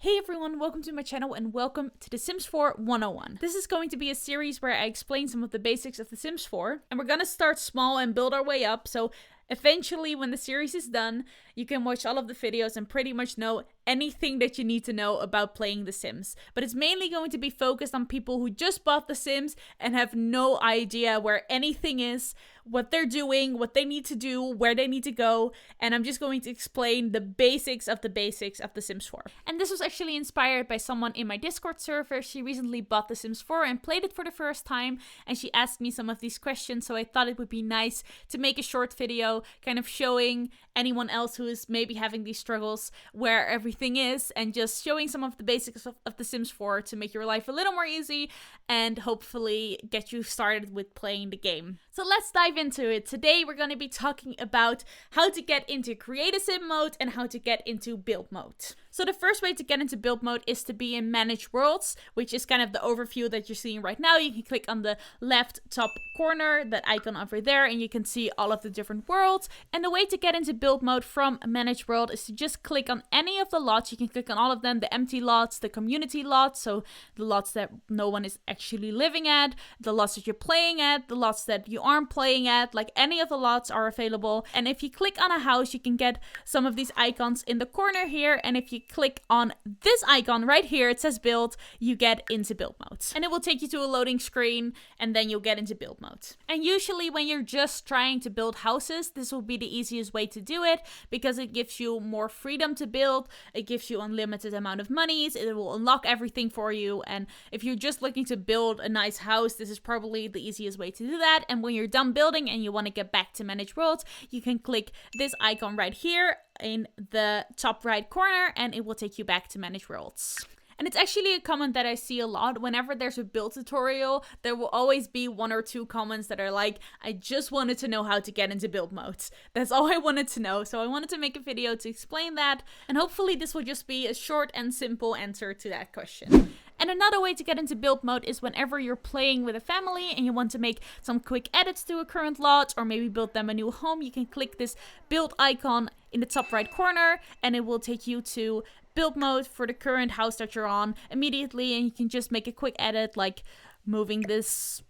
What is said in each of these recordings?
Hey everyone, welcome to my channel and welcome to The Sims 4 101. This is going to be a series where I explain some of the basics of The Sims 4, and we're gonna start small and build our way up, so eventually when the series is done, you can watch all of the videos and pretty much know anything that you need to know about playing The Sims. But it's mainly going to be focused on people who just bought The Sims and have no idea where anything is, what they're doing, what they need to do, where they need to go, and I'm just going to explain the basics of The Sims 4. And this was actually inspired by someone in my Discord server. She recently bought The Sims 4 and played it for the first time, and she asked me some of these questions, so I thought it would be nice to make a short video kind of showing anyone else who is maybe having these struggles where everything is, and just showing some of the basics of The Sims 4 to make your life a little more easy and hopefully get you started with playing the game. So let's dive into it. Today we're going to be talking about how to get into Create a Sim mode and how to get into Build mode. So the first way to get into Build mode is to be in Manage Worlds, which is kind of the overview that you're seeing right now. You can click on the left top corner, that icon over there, and you can see all of the different worlds. And the way to get into Build mode from Manage World is to just click on any of the lots. You can click on all of them, the empty lots, the community lots, so the lots that no one is actually living at, the lots that you're playing at, the lots that you aren't playing at, like any of the lots are available. And if you click on a house, you can get some of these icons in the corner here, and if you click on this icon right here, it says build, you get into build mode. And it will take you to a loading screen, and then you'll get into build mode. And usually when you're just trying to build houses, this will be the easiest way to do it, because it gives you more freedom to build, it gives you unlimited amount of monies, it will unlock everything for you. And if you're just looking to build a nice house, this is probably the easiest way to do that. And when you're done building and you want to get back to Manage Worlds, you can click this icon right here in the top right corner, and it will take you back to Manage Worlds. And it's actually a comment that I see a lot. Whenever there's a build tutorial, there will always be one or two comments that are like, I just wanted to know how to get into build mode. That's all I wanted to know. So I wanted to make a video to explain that. And hopefully this will just be a short and simple answer to that question. And another way to get into build mode is whenever you're playing with a family and you want to make some quick edits to a current lot, or maybe build them a new home, you can click this build icon in the top right corner, and it will take you to build mode for the current house that you're on immediately. And you can just make a quick edit, like moving this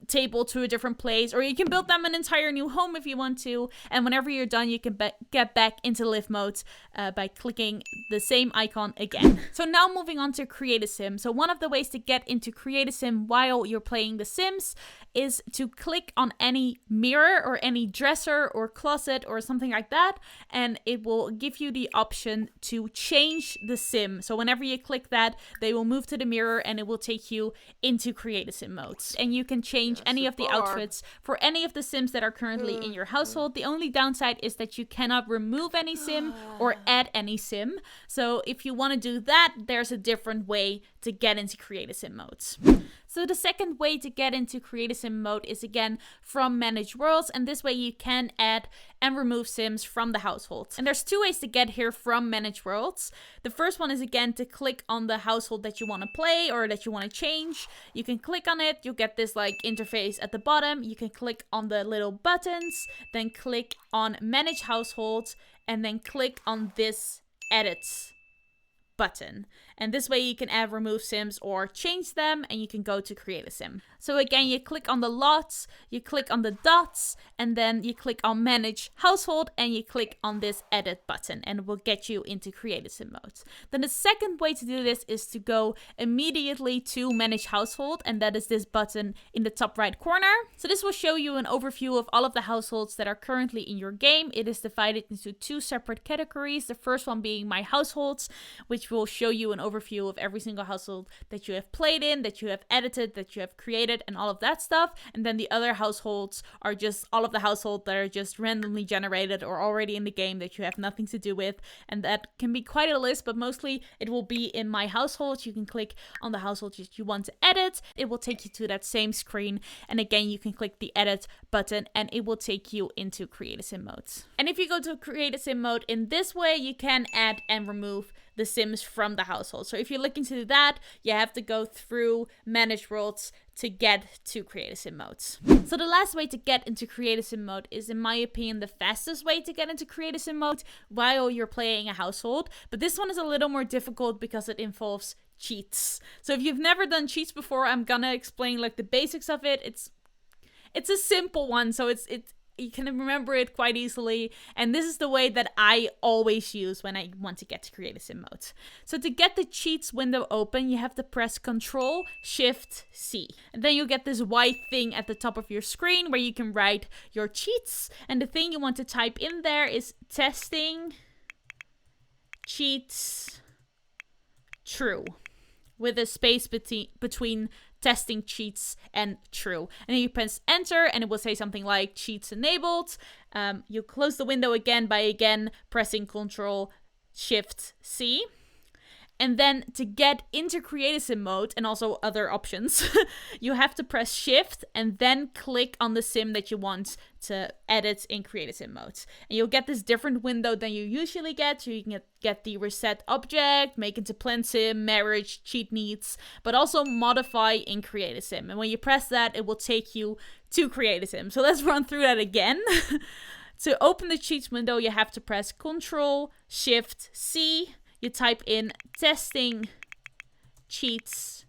table to a different place, or you can build them an entire new home if you want to. And whenever you're done, you can get back into live mode by clicking the same icon again. So now moving on to Create a Sim. So one of the ways to get into Create a Sim while you're playing The Sims is to click on any mirror or any dresser or closet or something like that, and it will give you the option to change the sim. So whenever you click that, they will move to the mirror and it will take you into Create a Sim mode. And you can change any of the outfits for any of the Sims that are currently in your household. The only downside is that you cannot remove any sim or add any sim. So if you want to do that, there's a different way to get into Create a Sim mode. So the second way to get into Create a Sim mode is again from Manage Worlds, and this way you can add and remove sims from the household. And there's two ways to get here from Manage Worlds. The first one is again to click on the household that you want to play or that you want to change. You can click on it, you'll get this like interface at the bottom. You can click on the little buttons, then click on Manage Household, and then click on this Edit button. And this way you can add, remove sims or change them, and you can go to Create a Sim. So again, you click on the lots, you click on the dots, and then you click on Manage Household, and you click on this Edit button, and it will get you into Create a Sim mode. Then the second way to do this is to go immediately to Manage Household, and that is this button in the top right corner. So this will show you an overview of all of the households that are currently in your game. It is divided into two separate categories. The first one being My Households, which will show you an overview of every single household that you have played in, that you have edited, that you have created, and all of that stuff. And then the other households are just all of the households that are just randomly generated or already in the game that you have nothing to do with. And that can be quite a list, but mostly it will be in My Households. You can click on the households that you want to edit. It will take you to that same screen. And again, you can click the Edit button and it will take you into Create a Sim mode. And if you go to Create a Sim mode in this way, you can add and remove the Sims from the household. So if you're looking to do that, you have to go through manage worlds to get to create a sim modes. So the last way to get into create a sim mode is, in my opinion, the fastest way to get into create a sim mode while you're playing a household. But this one is a little more difficult because it involves cheats. So if you've never done cheats before, I'm gonna explain like the basics of it. It's a simple one, so it's you can remember it quite easily, and this is the way that I always use when I want to get to create a sim mode. So to get the cheats window open, you have to press Ctrl-Shift-C, and then you'll get this white thing at the top of your screen where you can write your cheats, and the thing you want to type in there is testing cheats true, with a space between testing cheats and true. And then you press enter and it will say something like cheats enabled. You close the window again by pressing Ctrl-Shift-C. And then to get into create a sim mode, and also other options, you have to press shift and then click on the sim that you want to edit in create a sim mode. And you'll get this different window than you usually get. So you can get the reset object, make into plan sim, marriage, cheat needs, but also modify in create a sim. And when you press that, it will take you to create a sim. So let's run through that again. To open the cheats window, you have to press Ctrl-Shift-C. You type in testing cheats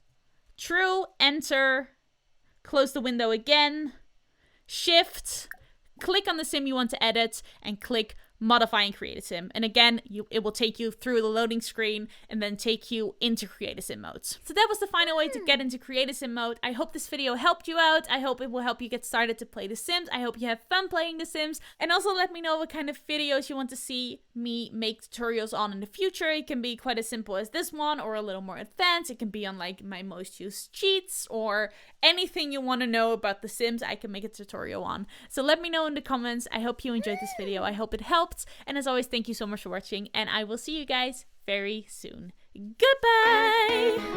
true, enter, close the window again, shift, click on the sim you want to edit, and click modify and create a sim. And again, it will take you through the loading screen and then take you into create a sim modes. So that was the final way to get into create a sim mode. I hope this video helped you out. I hope it will help you get started to play The Sims. I hope you have fun playing The Sims. And also let me know what kind of videos you want to see me make tutorials on in the future. It can be quite as simple as this one or a little more advanced. It can be on like my most used cheats or anything you want to know about The Sims. I can make a tutorial on. So let me know in the comments. I hope you enjoyed this video. I hope it helped. And as always, thank you so much for watching, and I will see you guys very soon. Goodbye!